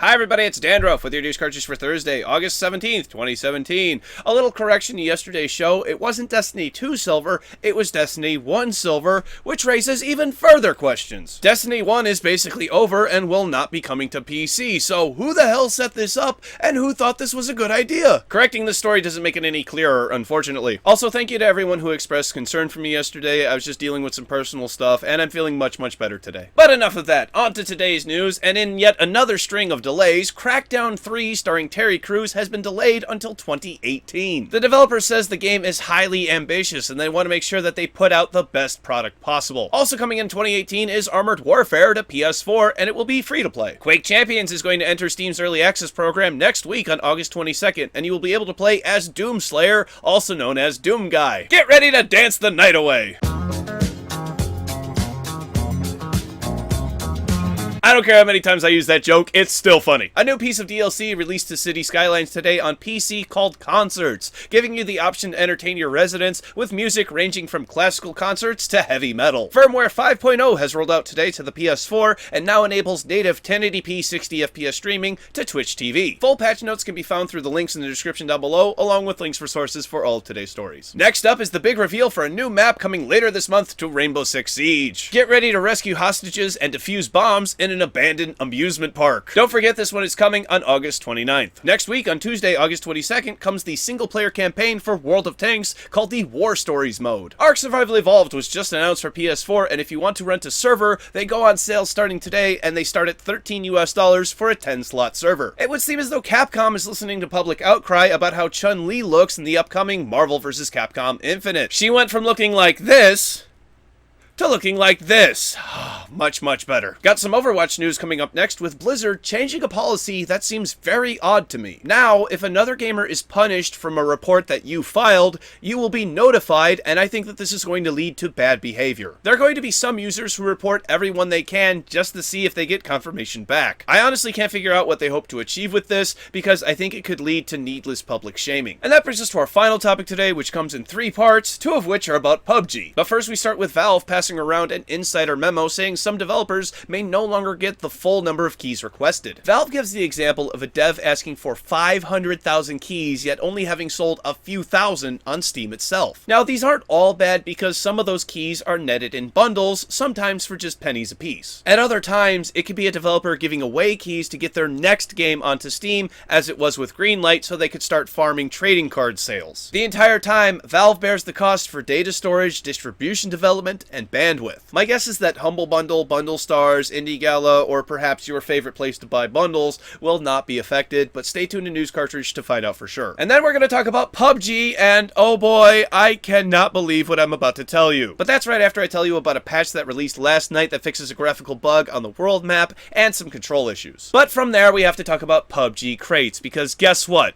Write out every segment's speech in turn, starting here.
Hi everybody, it's Dandruff with your news cartridge for Thursday, August 17th, 2017. A little correction to yesterday's show, it wasn't Destiny 2 Silver, it was Destiny 1 Silver, which raises even further questions. Destiny 1 is basically over and will not be coming to PC, so who the hell set this up, and who thought this was a good idea? Correcting the story doesn't make it any clearer, unfortunately. Also, thank you to everyone who expressed concern for me yesterday. I was just dealing with some personal stuff, and I'm feeling much better today. But enough of that, on to today's news, and in yet another string of delays, Crackdown 3 starring Terry Crews has been delayed until 2018. The developer says the game is highly ambitious and they want to make sure that they put out the best product possible. Also coming in 2018 is Armored Warfare to PS4 and it will be free to play. Quake Champions is going to enter Steam's Early Access program next week on August 22nd and you will be able to play as Doomslayer, also known as Doom Guy. Get ready to dance the night away! I don't care how many times I use that joke, it's still funny. A new piece of DLC released to City Skylines today on PC called Concerts, giving you the option to entertain your residents with music ranging from classical concerts to heavy metal. Firmware 5.0 has rolled out today to the PS4 and now enables native 1080p 60fps streaming to Twitch TV. Full patch notes can be found through the links in the description down below, along with links for sources for all of today's stories. Next up is the big reveal for a new map coming later this month to Rainbow Six Siege. Get ready to rescue hostages and defuse bombs in an abandoned amusement park. Don't forget this one is coming on August 29th. Next week, on Tuesday, August 22nd, comes the single-player campaign for World of Tanks called the War Stories mode. ARK Survival Evolved was just announced for PS4, and if you want to rent a server, they go on sale starting today, and they start at $13 US for a 10-slot server. It would seem as though Capcom is listening to public outcry about how Chun-Li looks in the upcoming Marvel vs. Capcom Infinite. She went from looking like this to looking like this. Much better. Got some Overwatch news coming up next with Blizzard changing a policy that seems very odd to me. Now, if another gamer is punished from a report that you filed, you will be notified, and I think that this is going to lead to bad behavior. There are going to be some users who report everyone they can just to see if they get confirmation back. I honestly can't figure out what they hope to achieve with this, because I think it could lead to needless public shaming. And that brings us to our final topic today, which comes in 3 parts, 2 of which are about PUBG. But first we start with Valve passing around an insider memo saying some developers may no longer get the full number of keys requested. Valve gives the example of a dev asking for 500,000 keys, yet only having sold a few thousand on Steam itself. Now, these aren't all bad because some of those keys are netted in bundles, sometimes for just pennies a piece. At other times, it could be a developer giving away keys to get their next game onto Steam, as it was with Greenlight, so they could start farming trading card sales. The entire time, Valve bears the cost for data storage, distribution development, and bandwidth. My guess is that Humble Bundle, Bundle Stars, Indie Gala, or perhaps your favorite place to buy bundles will not be affected, but stay tuned to News Cartridge to find out for sure. And then we're going to talk about PUBG, and oh boy, I cannot believe what I'm about to tell you. But that's right after I tell you about a patch that released last night that fixes a graphical bug on the world map and some control issues. But from there, we have to talk about PUBG crates, because guess what?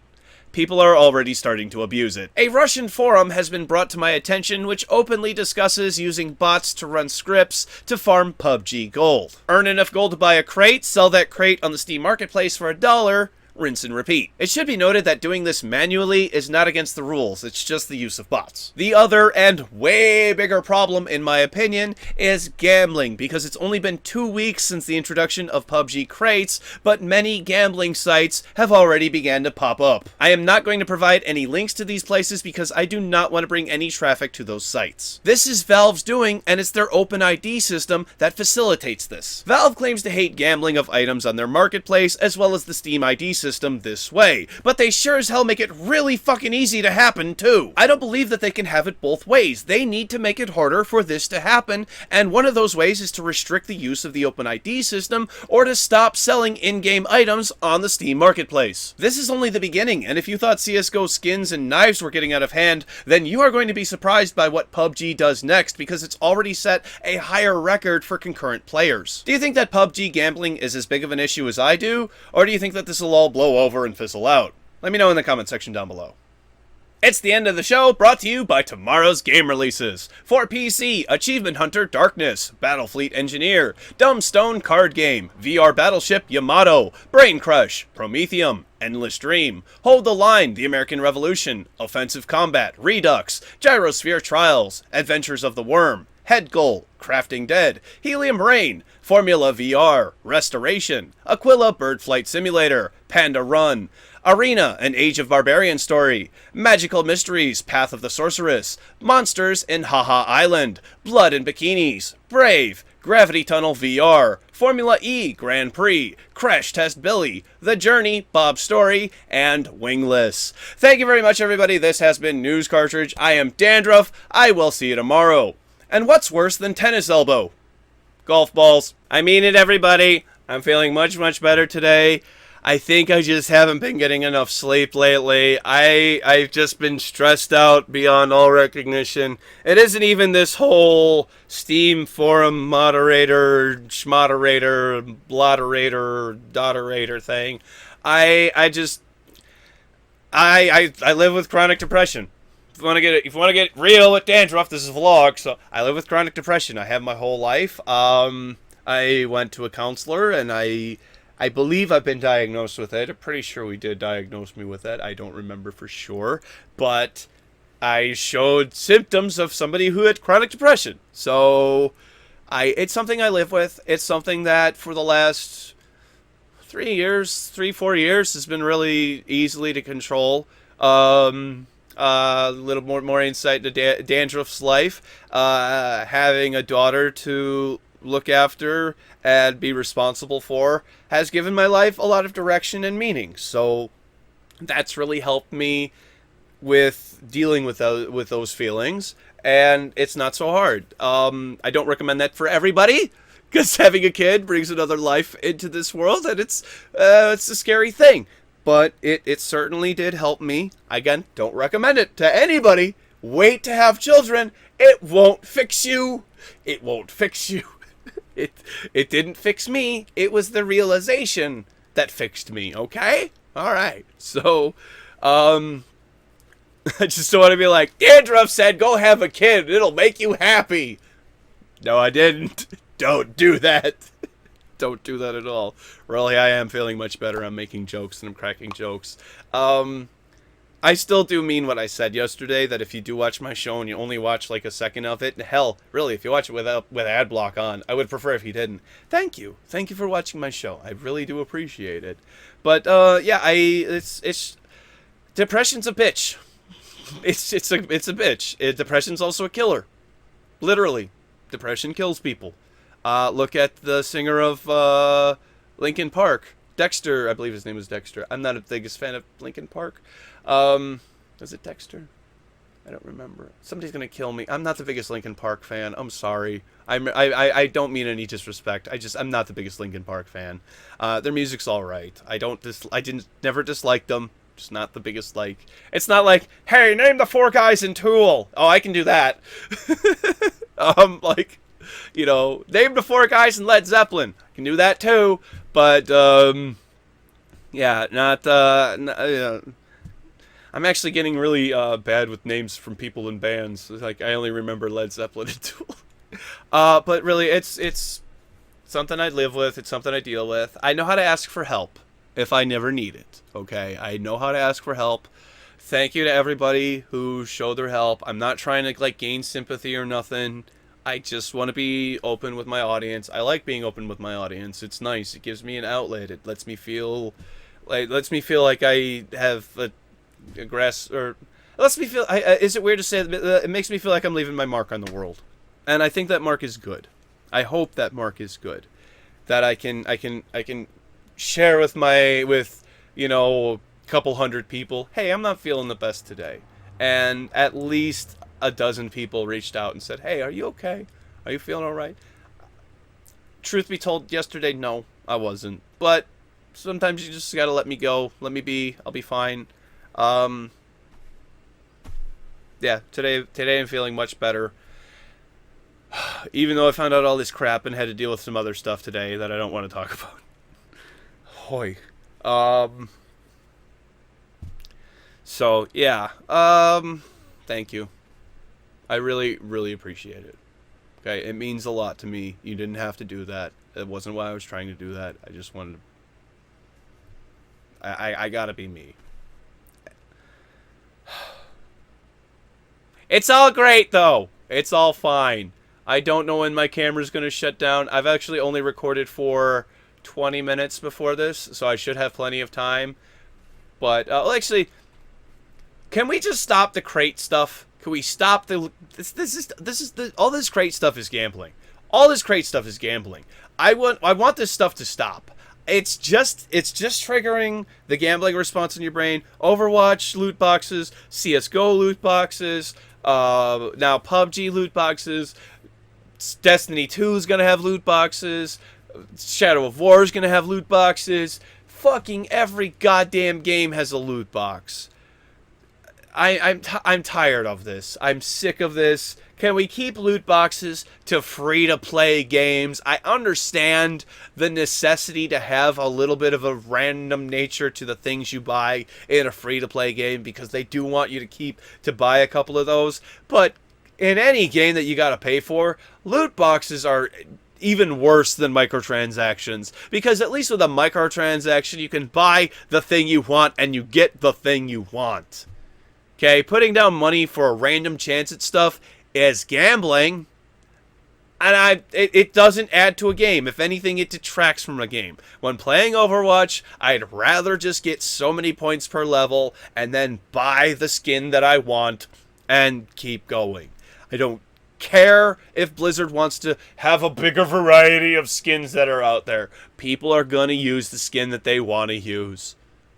People are already starting to abuse it. A Russian forum has been brought to my attention which openly discusses using bots to run scripts to farm PUBG gold. Earn enough gold to buy a crate, sell that crate on the Steam Marketplace for $1, rinse and repeat. It should be noted that doing this manually is not against the rules, it's just the use of bots. The other and way bigger problem, in my opinion, is gambling, because it's only been 2 weeks since the introduction of PUBG crates, but many gambling sites have already began to pop up. I am not going to provide any links to these places because I do not want to bring any traffic to those sites. This is Valve's doing, and it's their OpenID system that facilitates this. Valve claims to hate gambling of items on their marketplace, as well as the Steam ID system this way, but they sure as hell make it really fucking easy to happen too. I don't believe that they can have it both ways. They need to make it harder for this to happen, and one of those ways is to restrict the use of the OpenID system or to stop selling in-game items on the Steam Marketplace. This is only the beginning, and if you thought CSGO skins and knives were getting out of hand, then you are going to be surprised by what PUBG does next, because it's already set a higher record for concurrent players. Do you think that PUBG gambling is as big of an issue as I do, or do you think that this will all blow over and fizzle out? Let me know in the comment section down below. It's the end of the show, brought to you by tomorrow's game releases. For PC, Achievement Hunter Darkness, Battlefleet Engineer, Dumbstone Card Game, VR Battleship Yamato, Brain Crush, Prometheum, Endless Dream, Hold the Line, The American Revolution, Offensive Combat, Redux, Gyrosphere Trials, Adventures of the Worm, Head Goal, Crafting Dead, Helium Rain, Formula VR, Restoration, Aquila Bird Flight Simulator, Panda Run, Arena, an Age of Barbarian story, Magical Mysteries, Path of the Sorceress, Monsters in Haha Island, Blood and Bikinis, Brave, Gravity Tunnel VR, Formula E Grand Prix, Crash Test Billy, The Journey, Bob's Story, and Wingless. Thank you very much, everybody. This has been News Cartridge. I am Dandruff. I will see you tomorrow. And what's worse than tennis elbow? Golf balls. I mean it, everybody. I'm feeling much, much better today. I think I just haven't been getting enough sleep lately. I've just been stressed out beyond all recognition. It isn't even this whole Steam forum moderator, schmoderator, blotterator, dotterator thing. I live with chronic depression. If you want to get real with Dandruff, this is a vlog. So I live with chronic depression. I have my whole life. I went to a counselor, and I believe I've been diagnosed with it. I'm pretty sure we did diagnose me with it. I don't remember for sure. But I showed symptoms of somebody who had chronic depression. So it's something I live with. It's something that for the last 4 years has been really easily to control. A little more insight into Dandruff's life. Having a daughter to look after and be responsible for has given my life a lot of direction and meaning. So that's really helped me with dealing with those feelings, and it's not so hard. I don't recommend that for everybody, because having a kid brings another life into this world, and it's a scary thing. But it certainly did help me. Again, don't recommend it to anybody. Wait to have children. It won't fix you. It won't fix you. It didn't fix me. It was the realization that fixed me, okay? All right. So, I just don't want to be like, Dandruff said, go have a kid. It'll make you happy. No, I didn't. Don't do that. Don't do that at all. Really, I am feeling much better. I'm making jokes and I'm cracking jokes. I still do mean what I said yesterday, that if you do watch my show and you only watch like a second of it, hell, really, if you watch it with ad block on, I would prefer if you didn't. Thank you. Thank you for watching my show. I really do appreciate it. But, yeah, it's depression's a bitch. It's a bitch. Depression's also a killer. Literally. Depression kills people. Look at the singer of Linkin Park, Dexter. I believe his name is Dexter. I'm not the biggest fan of Linkin Park. Was it Dexter? I don't remember. Somebody's gonna kill me. I'm not the biggest Linkin Park fan. I'm sorry. I don't mean any disrespect. I'm not the biggest Linkin Park fan. Their music's all right. I never disliked them. Just not the biggest like. It's not like, hey, name the 4 guys in Tool. Oh, I can do that. Like, you know, name the 4 guys in Led Zeppelin. I can do that too. But yeah, I'm actually getting really bad with names from people in bands. Like, I only remember Led Zeppelin and Tool. But really, it's something I live with. It's something I deal with. I know how to ask for help if I never need it. Okay, I know how to ask for help. Thank you to everybody who showed their help. I'm not trying to like gain sympathy or nothing. I just want to be open with my audience. I like being open with my audience. It's nice. It gives me an outlet. It lets me feel like I have a grass, or it lets me feel. Is it weird to say that it makes me feel like I'm leaving my mark on the world, and I think that mark is good. I hope that mark is good, that I can share with you know, a couple hundred people. Hey, I'm not feeling the best today, and at least a dozen people reached out and said, hey, are you okay? Are you feeling all right? Truth be told, yesterday, no, I wasn't. But sometimes you just gotta let me go. Let me be. I'll be fine. Yeah, today I'm feeling much better. Even though I found out all this crap and had to deal with some other stuff today that I don't want to talk about. Hoy. So, yeah. Thank you. I really, really appreciate it. Okay, it means a lot to me. You didn't have to do that. It wasn't why I was trying to do that. I just wanted to... I gotta be me. It's all great, though. It's all fine. I don't know when my camera's going to shut down. I've actually only recorded for 20 minutes before this, so I should have plenty of time. But, well, actually, can we just stop the crate stuff? Can we stop the... all this crate stuff is gambling. All this crate stuff is gambling. I want this stuff to stop. It's just triggering the gambling response in your brain. Overwatch loot boxes, CS:GO loot boxes, now PUBG loot boxes, Destiny 2 is gonna have loot boxes, Shadow of War is gonna have loot boxes. Fucking every goddamn game has a loot box. I'm tired of this. I'm sick of this. Can we keep loot boxes to free-to-play games? I understand the necessity to have a little bit of a random nature to the things you buy in a free-to-play game because they do want you to buy a couple of those. But in any game that you gotta pay for, loot boxes are even worse than microtransactions, because at least with a microtransaction you can buy the thing you want and you get the thing you want. Okay, putting down money for a random chance at stuff is gambling, and it doesn't add to a game. If anything, it detracts from a game. When playing Overwatch, I'd rather just get so many points per level and then buy the skin that I want and keep going. I don't care if Blizzard wants to have a bigger variety of skins that are out there. People are going to use the skin that they want to use.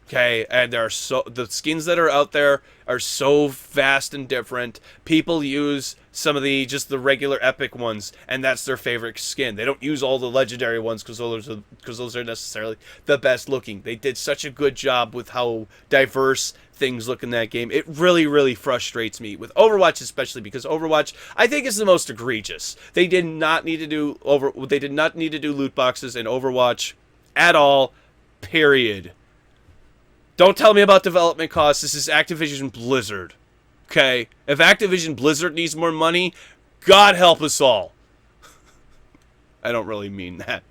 Okay, and the skins that are out there are so vast and different. People use some of the regular epic ones, and that's their favorite skin. They don't use all the legendary ones because those are necessarily the best looking. They did such a good job with how diverse things look in that game. It really, really frustrates me with Overwatch, especially because Overwatch, I think, is the most egregious. They did not need to do loot boxes in Overwatch at all. Period. Don't tell me about development costs. This is Activision Blizzard. Okay? If Activision Blizzard needs more money, God help us all. I don't really mean that.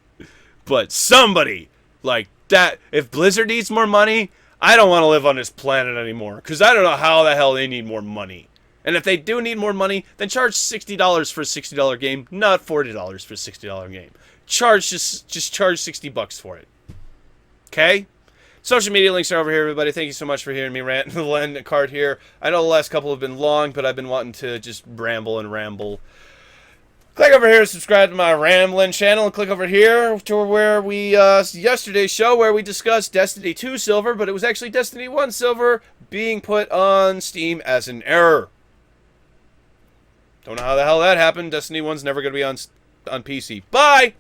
But somebody like that, if Blizzard needs more money, I don't want to live on this planet anymore. Because I don't know how the hell they need more money. And if they do need more money, then charge $60 for a $60 game, not $40 for a $60 game. Just charge $60 for it. Okay? Social media links are over here, everybody. Thank you so much for hearing me rant the end card here. I know the last couple have been long, but I've been wanting to just ramble and ramble. Click over here to subscribe to my rambling channel, and click over here to where we, yesterday's show where we discussed Destiny 2 Silver, but it was actually Destiny 1 Silver being put on Steam as an error. Don't know how the hell that happened. Destiny 1's never going to be on PC. Bye!